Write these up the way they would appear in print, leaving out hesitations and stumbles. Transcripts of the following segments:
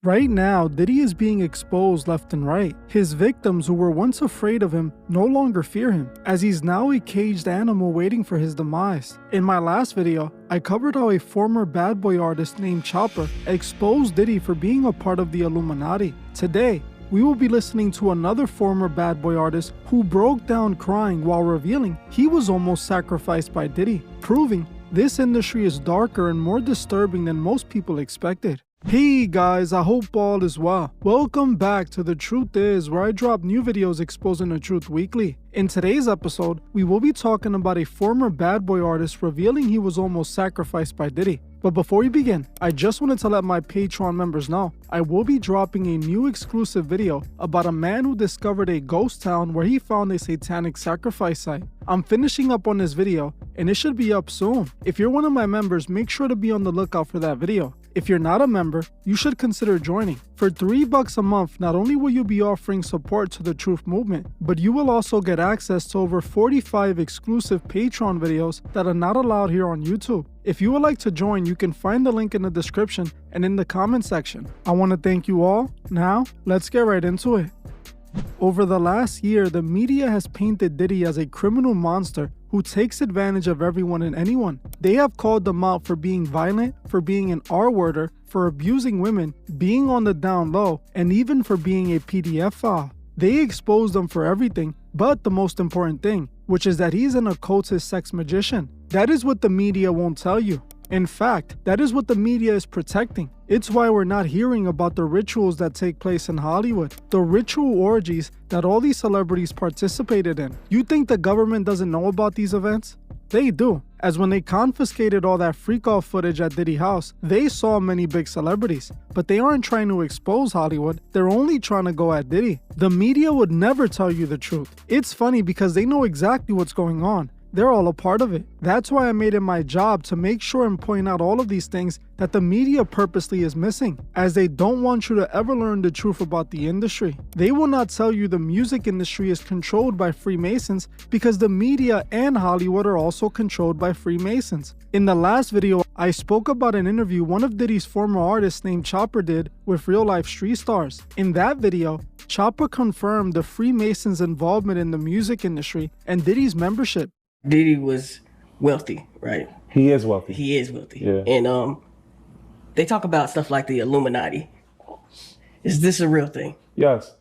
Right now, Diddy is being exposed left and right. His victims who were once afraid of him no longer fear him, as he's now a caged animal waiting for his demise. In my last video, I covered how a former bad boy artist named Chopper exposed Diddy for being a part of the Illuminati. Today, we will be listening to another former bad boy artist who broke down crying while revealing he was almost sacrificed by Diddy, proving this industry is darker and more disturbing than most people expected. Hey guys, I hope all is well. Welcome back to The Truth Is, where I drop new videos exposing the truth weekly. In today's episode, we will be talking about a former bad boy artist revealing he was almost sacrificed by Diddy. But before we begin, I just wanted to let my Patreon members know I will be dropping a new exclusive video about a man who discovered a ghost town where he found a satanic sacrifice site. I'm finishing up on this video and it should be up soon. If you're one of my members, make sure to be on the lookout for that video. If you're not a member, you should consider joining. For $3 a month, not only will you be offering support to the truth movement, but you will also get access to over 45 exclusive Patreon videos that are not allowed here on YouTube. If you would like to join, you can find the link in the description and in the comment section. I want to thank you all. Now, let's get right into it. Over the last year, the media has painted Diddy as a criminal monster who takes advantage of everyone and anyone. They have called them out for being violent, for being an R-worder, for abusing women, being on the down low, and even for being a PDF file. They exposed him for everything, but the most important thing, which is that he's an occultist sex magician. That is what the media won't tell you. In fact, that is what the media is protecting. It's why we're not hearing about the rituals that take place in Hollywood, the ritual orgies that all these celebrities participated in. You think the government doesn't know about these events? They do, as when they confiscated all that freak-off footage at Diddy house, they saw many big celebrities, but they aren't trying to expose Hollywood, they're only trying to go at Diddy. The media would never tell you the truth. It's funny because they know exactly what's going on. They're all a part of it. That's why I made it my job to make sure and point out all of these things that the media purposely is missing, as they don't want you to ever learn the truth about the industry. They will not tell you the music industry is controlled by Freemasons because the media and Hollywood are also controlled by Freemasons. In the last video, I spoke about an interview one of Diddy's former artists named Chopper did with real-life street stars. In that video, Chopper confirmed the Freemasons' involvement in the music industry and Diddy's membership. Diddy was wealthy, right? He is wealthy. He is wealthy. Yeah. And they talk about stuff like the Illuminati. Is this a real thing? Yes.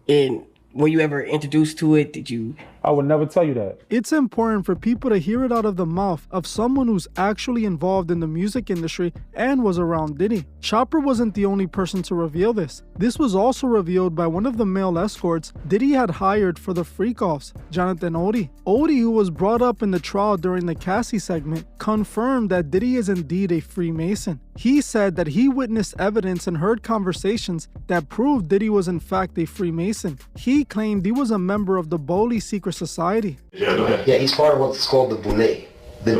And were you ever introduced to it? Did you? I would never tell you that. It's important for people to hear it out of the mouth of someone who's actually involved in the music industry and was around Diddy. Chopper wasn't the only person to reveal this. This was also revealed by one of the male escorts Diddy had hired for the freak-offs, Jonathan Odie. Odie, who was brought up in the trial during the Cassie segment, confirmed that Diddy is indeed a Freemason. He said that he witnessed evidence and heard conversations that proved Diddy was in fact a Freemason. He claimed he was a member of the Boli secret society. Yeah, go ahead. Yeah, he's part of what's called the Boule. The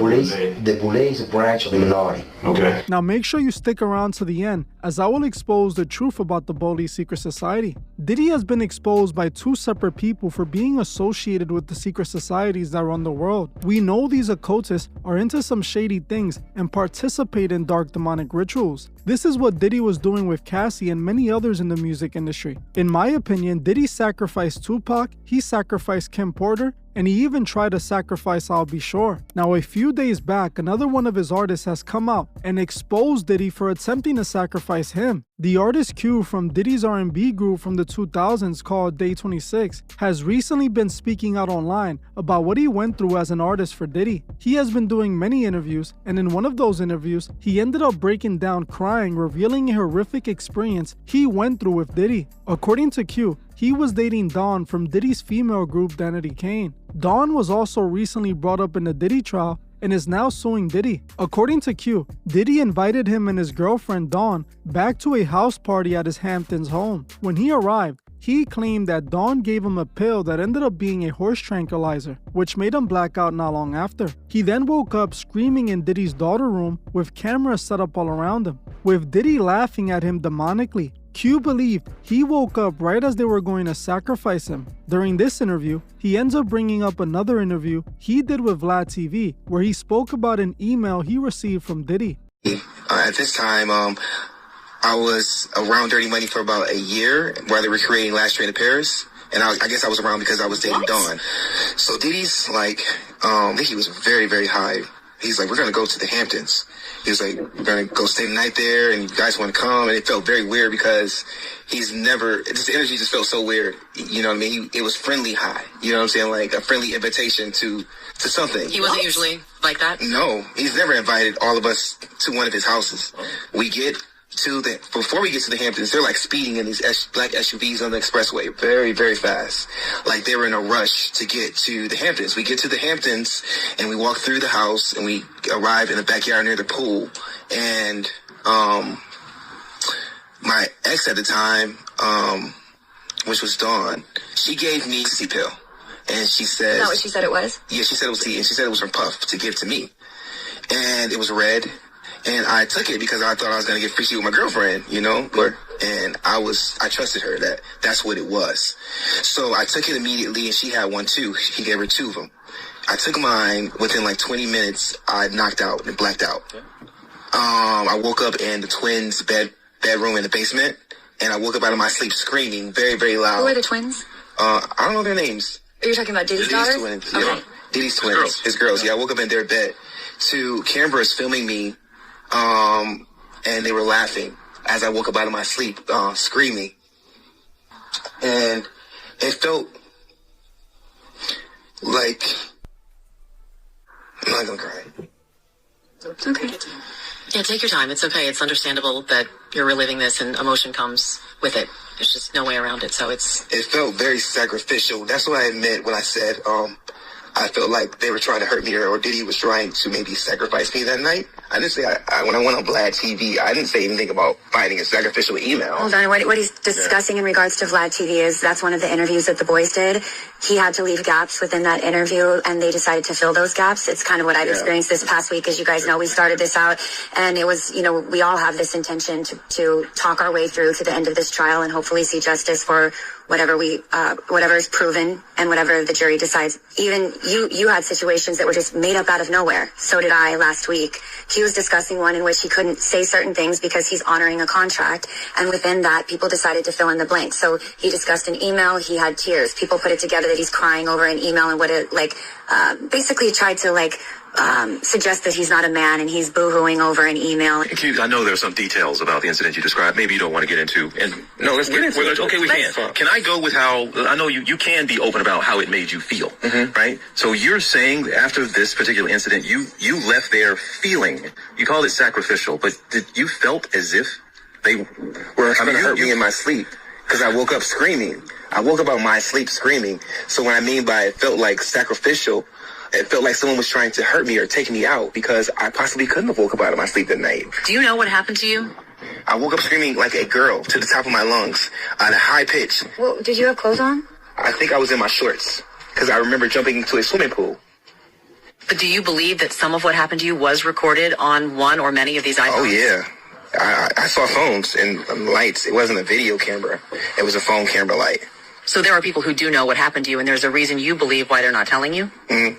Boule is a branch of the Illuminati. Okay. Now make sure you stick around to the end, as I will expose the truth about the Boli secret society. Diddy has been exposed by two separate people for being associated with the secret societies that run the world. We know these occultists are into some shady things and participate in dark demonic rituals. This is what Diddy was doing with Cassie and many others in the music industry. In my opinion, Diddy sacrificed Tupac, he sacrificed Kim Porter, and he even tried to sacrifice I'll Be Sure. Now a few days back, another one of his artists has come out and exposed Diddy for attempting to sacrifice him. The artist Q from Diddy's R&B group from the 2000s called Day 26 has recently been speaking out online about what he went through as an artist for Diddy. He has been doing many interviews, and in one of those interviews, he ended up breaking down crying, revealing a horrific experience he went through with Diddy. According to Q, he was dating Dawn from Diddy's female group Danity Kane. Dawn was also recently brought up in the Diddy trial and is now suing Diddy. According to Q, Diddy invited him and his girlfriend Dawn back to a house party at his Hamptons home. When he arrived, he claimed that Dawn gave him a pill that ended up being a horse tranquilizer, which made him black out not long after. He then woke up screaming in Diddy's daughter room with cameras set up all around him, with Diddy laughing at him demonically. Q believed he woke up right as they were going to sacrifice him. During this interview, he ends up bringing up another interview he did with Vlad TV, where he spoke about an email he received from Diddy. At this time, I was around Dirty Money for about a year while they were creating Last Train to Paris. And I guess I was around because I was dating Dawn. So Diddy's like, I think he was very, very high. He's like, we're going to go to the Hamptons. He was like, we're going to go stay the night there, and you guys want to come. And it felt very weird because the energy just felt so weird. You know what I mean? It was friendly high. You know what I'm saying? Like a friendly invitation to something. He wasn't usually like that? No, he's never invited all of us to one of his houses. Before we get to the Hamptons, they're like speeding in these black SUVs on the expressway very, very fast. Like they were in a rush to get to the Hamptons. We get to the Hamptons and we walk through the house and we arrive in the backyard near the pool. And my ex at the time, which was Dawn, she gave me a pill. And she said... Is that what she said it was? Yeah, she said it was tea. And she said it was from Puff to give to me. And it was red. And I took it because I thought I was going to get freaky with my girlfriend, you know? And I trusted her that that's what it was. So I took it immediately, and she had one too. He gave her 2 of them. I took mine. Within like 20 minutes, I knocked out and blacked out. I woke up in the twins' bedroom in the basement, and I woke up out of my sleep screaming very, very loud. Who are the twins? I don't know their names. Are you talking about Diddy's daughters? Twins. Okay. Yeah. Diddy's twins. His girls. Yeah, I woke up in their bed to cameras filming me. And they were laughing as I woke up out of my sleep, screaming. And it felt like, I'm not gonna cry. Okay. Yeah, take your time. It's okay. It's understandable that you're reliving this and emotion comes with it. There's just no way around it. So it felt very sacrificial. That's what I meant when I said, I felt like they were trying to hurt me, or Diddy was trying to maybe sacrifice me that night. I didn't say, when I went on Vlad TV, I didn't say anything about finding a sacrificial email. Hold on, what he's discussing in regards to Vlad TV is that's one of the interviews that the boys did. He had to leave gaps within that interview, and they decided to fill those gaps. It's kind of what I've experienced this past week. As you guys know, we started this out, and it was, we all have this intention to talk our way through to the end of this trial and hopefully see justice for whatever is proven and whatever the jury decides. Even you had situations that were just made up out of nowhere. So did I last week. He was discussing one in which he couldn't say certain things because he's honoring a contract. And within that, people decided to fill in the blanks. So he discussed an email. He had tears. People put it together that he's crying over an email and what it basically tried to suggest that he's not a man and he's boo-hooing over an email. I know there's some details about the incident you described. Maybe you don't want to get into. And no, let's get into it. Okay, we can. Can I go with how, I know you can be open about how it made you feel, right? So you're saying that after this particular incident, you left there feeling, you called it sacrificial, but you felt as if they were trying to hurt me in my sleep because I woke up screaming. I woke up out of my sleep screaming. So what I mean by it felt like sacrificial, it felt like someone was trying to hurt me or take me out because I possibly couldn't have woke up out of my sleep that night. Do you know what happened to you? I woke up screaming like a girl to the top of my lungs on a high pitch. Well, did you have clothes on? I think I was in my shorts because I remember jumping into a swimming pool. But do you believe that some of what happened to you was recorded on one or many of these iPhones? Oh, yeah. I saw phones and lights. It wasn't a video camera. It was a phone camera light. So there are people who do know what happened to you, and there's a reason you believe why they're not telling you? Mm-hmm.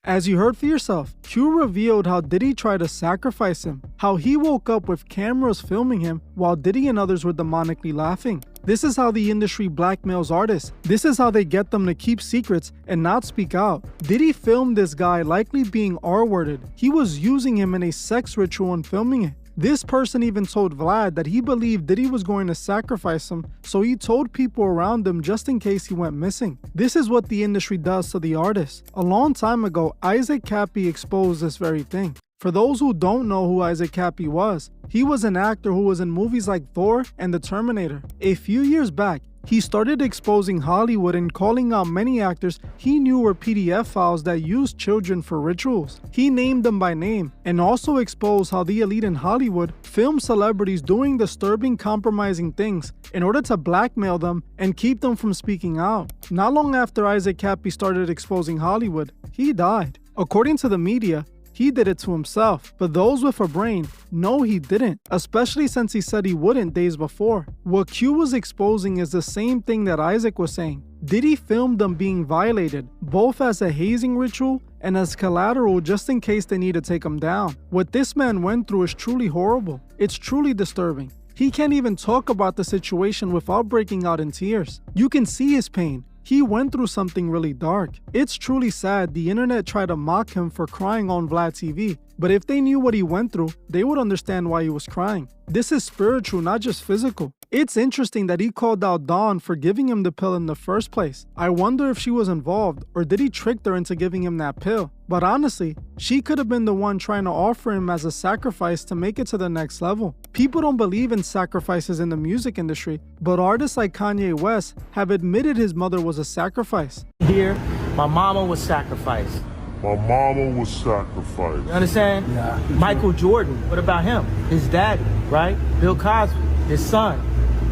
As you heard for yourself, Q revealed how Diddy tried to sacrifice him, how he woke up with cameras filming him while Diddy and others were demonically laughing. This is how the industry blackmails artists. This is how they get them to keep secrets and not speak out. Diddy filmed this guy likely being R-worded. He was using him in a sex ritual and filming it. This person even told Vlad that he believed Diddy was going to sacrifice him, so he told people around him just in case he went missing. This is what the industry does to the artists. A long time ago, Isaac Cappy exposed this very thing. For those who don't know who Isaac Cappy was, he was an actor who was in movies like Thor and The Terminator. A few years back, he started exposing Hollywood and calling out many actors he knew were PDF files that used children for rituals. He named them by name and also exposed how the elite in Hollywood filmed celebrities doing disturbing, compromising things in order to blackmail them and keep them from speaking out. Not long after Isaac Cappy started exposing Hollywood, he died. According to the media, he did it to himself, but those with a brain know he didn't, especially since he said he wouldn't days before. What Q was exposing is the same thing that Isaac was saying. Diddy filmed them being violated, both as a hazing ritual and as collateral just in case they need to take him down. What this man went through is truly horrible. It's truly disturbing. He can't even talk about the situation without breaking out in tears. You can see his pain. He went through something really dark. It's truly sad the internet tried to mock him for crying on Vlad TV, but if they knew what he went through, they would understand why he was crying. This is spiritual, not just physical. It's interesting that he called out Dawn for giving him the pill in the first place. I wonder if she was involved, or did he trick her into giving him that pill? But honestly, she could have been the one trying to offer him as a sacrifice to make it to the next level. People don't believe in sacrifices in the music industry, but artists like Kanye West have admitted his mother was a sacrifice. Here, my mama was sacrificed. My mama was sacrificed. You understand? Yeah. Michael Jordan, what about him? His daddy, right? Bill Cosby, his son,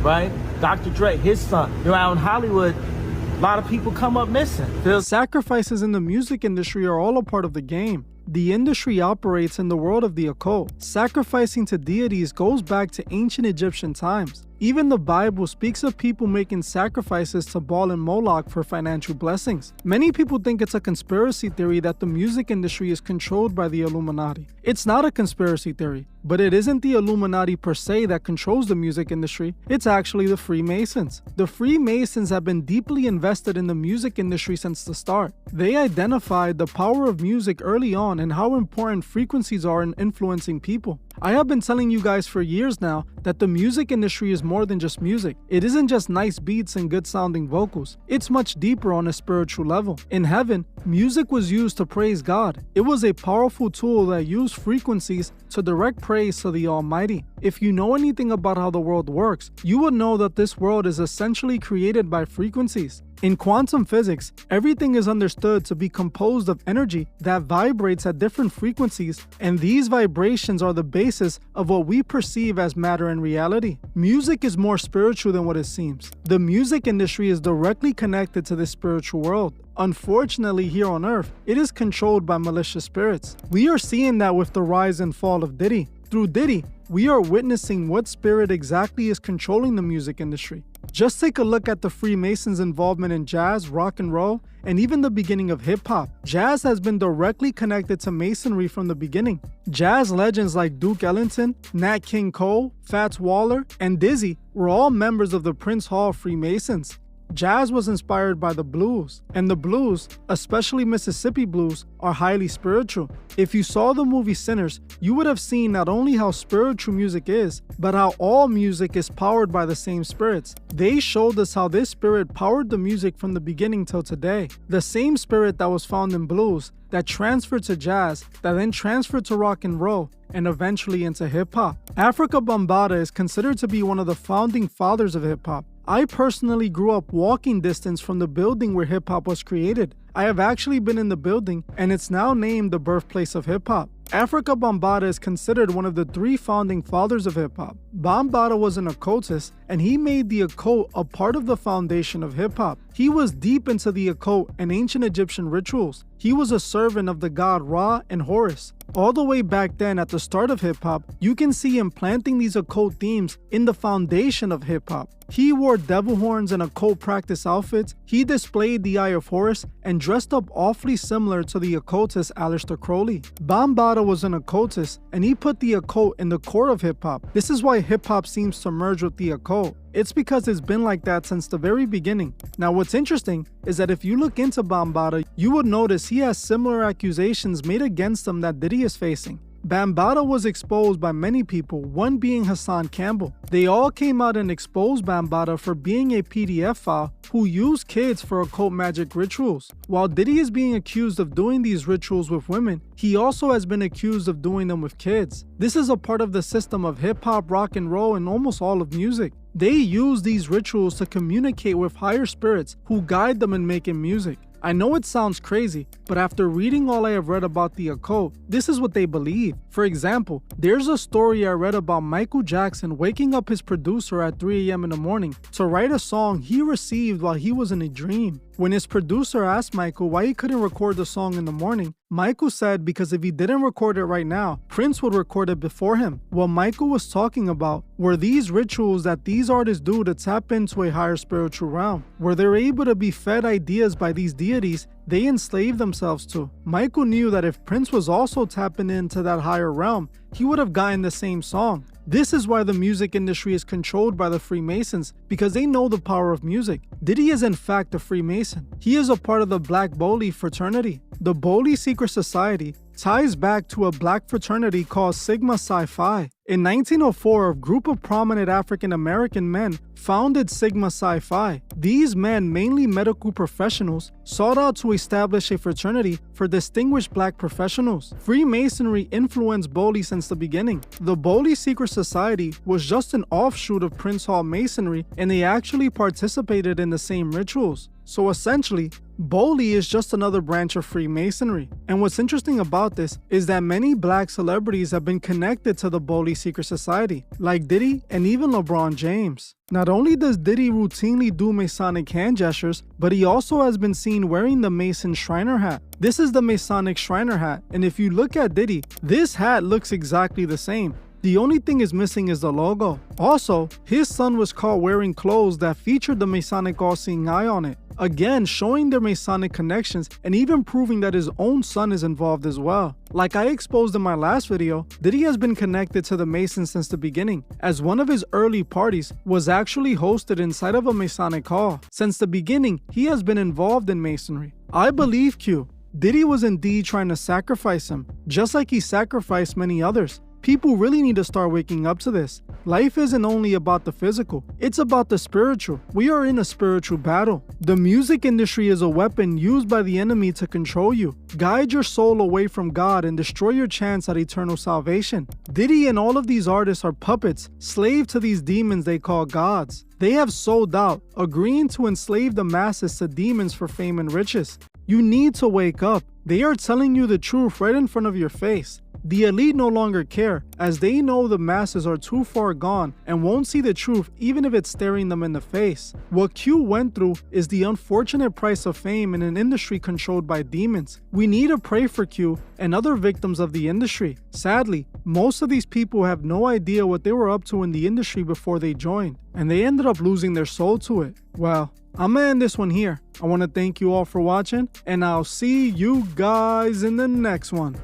right? Dr. Dre, his son. You know, out in Hollywood, a lot of people come up missing. Sacrifices in the music industry are all a part of the game. The industry operates in the world of the occult. Sacrificing to deities goes back to ancient Egyptian times. Even the Bible speaks of people making sacrifices to Baal and Moloch for financial blessings. Many people think it's a conspiracy theory that the music industry is controlled by the Illuminati. It's not a conspiracy theory, but it isn't the Illuminati per se that controls the music industry. It's actually the Freemasons. The Freemasons have been deeply invested in the music industry since the start. They identified the power of music early on and how important frequencies are in influencing people. I have been telling you guys for years now that the music industry is more than just music. It isn't just nice beats and good sounding vocals. It's much deeper on a spiritual level. In heaven, music was used to praise God. It was a powerful tool that used frequencies to direct praise to the Almighty. If you know anything about how the world works, you would know that this world is essentially created by frequencies. In quantum physics, everything is understood to be composed of energy that vibrates at different frequencies, and these vibrations are the basis of what we perceive as matter and reality. Music is more spiritual than what it seems. The music industry is directly connected to this spiritual world. Unfortunately, here on Earth, it is controlled by malicious spirits. We are seeing that with the rise and fall of Diddy. Through Diddy, we are witnessing what spirit exactly is controlling the music industry. Just take a look at the Freemasons' involvement in jazz, rock and roll, and even the beginning of hip-hop. Jazz has been directly connected to Masonry from the beginning. Jazz legends like Duke Ellington, Nat King Cole, Fats Waller, and Dizzy were all members of the Prince Hall Freemasons. Jazz was inspired by the blues, and the blues, especially Mississippi blues, are highly spiritual. If you saw the movie Sinners, you would have seen not only how spiritual music is, but how all music is powered by the same spirits. They showed us how this spirit powered the music from the beginning till today. The same spirit that was found in blues, that transferred to jazz, that then transferred to rock and roll, and eventually into hip-hop. Afrika Bambaataa is considered to be one of the founding fathers of hip-hop. I personally grew up walking distance from the building where hip-hop was created. I have actually been in the building, and it's now named the birthplace of hip-hop. Afrika Bambaataa is considered one of the 3 founding fathers of hip-hop. Bambaataa was an occultist, and he made the occult a part of the foundation of hip-hop. He was deep into the occult and ancient Egyptian rituals. He was a servant of the god Ra and Horus. All the way back then at the start of hip-hop, you can see him planting these occult themes in the foundation of hip-hop. He wore devil horns and occult practice outfits, he displayed the Eye of Horus, and dressed up awfully similar to the occultist Aleister Crowley. Bambaataa was an occultist, and he put the occult in the core of hip-hop. This is why hip-hop seems to merge with the occult. It's because it's been like that since the very beginning. Now what's interesting is that if you look into Bambaataa, you would notice he has similar accusations made against him that Diddy is facing. Bambaataa was exposed by many people, one being Hassan Campbell. They all came out and exposed Bambaataa for being a PDF file who used kids for occult magic rituals. While Diddy is being accused of doing these rituals with women, he also has been accused of doing them with kids. This is a part of the system of hip-hop, rock and roll, and almost all of music. They use these rituals to communicate with higher spirits who guide them in making music. I know it sounds crazy, but after reading all I have read about the occult, this is what they believe. For example, there's a story I read about Michael Jackson waking up his producer at 3 a.m. in the morning to write a song he received while he was in a dream. When his producer asked Michael why he couldn't record the song in the morning, Michael said because if he didn't record it right now, Prince would record it before him. What Michael was talking about were these rituals that these artists do to tap into a higher spiritual realm, where they're able to be fed ideas by these deities they enslave themselves to. Michael knew that if Prince was also tapping into that higher realm, he would have gotten the same song. This is why the music industry is controlled by the Freemasons, because they know the power of music. Diddy is in fact a Freemason. He is a part of the Black Boli fraternity. The Boli secret society ties back to a black fraternity called Sigma Psi Phi. In 1904, a group of prominent African American men founded Sigma Psi Phi. These men, mainly medical professionals, sought out to establish a fraternity for distinguished black professionals. Freemasonry influenced Boli since the beginning. The Boli secret society was just an offshoot of Prince Hall Masonry, and they actually participated in the same rituals. So essentially, Boli is just another branch of Freemasonry. And what's interesting about this is that many black celebrities have been connected to the Boli secret society, like Diddy and even LeBron James. Not only does Diddy routinely do Masonic hand gestures, but he also has been seen wearing the Mason Shriner hat. This is the Masonic Shriner hat, and if you look at Diddy, this hat looks exactly the same. The only thing is missing is the logo. Also, his son was caught wearing clothes that featured the Masonic all-seeing eye on it. Again, showing their Masonic connections and even proving that his own son is involved as well. Like I exposed in my last video, Diddy has been connected to the Masons since the beginning, as one of his early parties was actually hosted inside of a Masonic hall. Since the beginning, he has been involved in Masonry. I believe Q. Diddy was indeed trying to sacrifice him, just like he sacrificed many others. People really need to start waking up to this. Life isn't only about the physical, it's about the spiritual. We are in a spiritual battle. The music industry is a weapon used by the enemy to control you, guide your soul away from God, and destroy your chance at eternal salvation. Diddy and all of these artists are puppets, slave to these demons they call gods. They have sold out, agreeing to enslave the masses to demons for fame and riches. You need to wake up. They are telling you the truth right in front of your face. The elite no longer care, as they know the masses are too far gone and won't see the truth even if it's staring them in the face. What Q went through is the unfortunate price of fame in an industry controlled by demons. We need to pray for Q and other victims of the industry. Sadly, most of these people have no idea what they were up to in the industry before they joined, and they ended up losing their soul to it. Well, I'm gonna end this one here. I want to thank you all for watching, and I'll see you guys in the next one.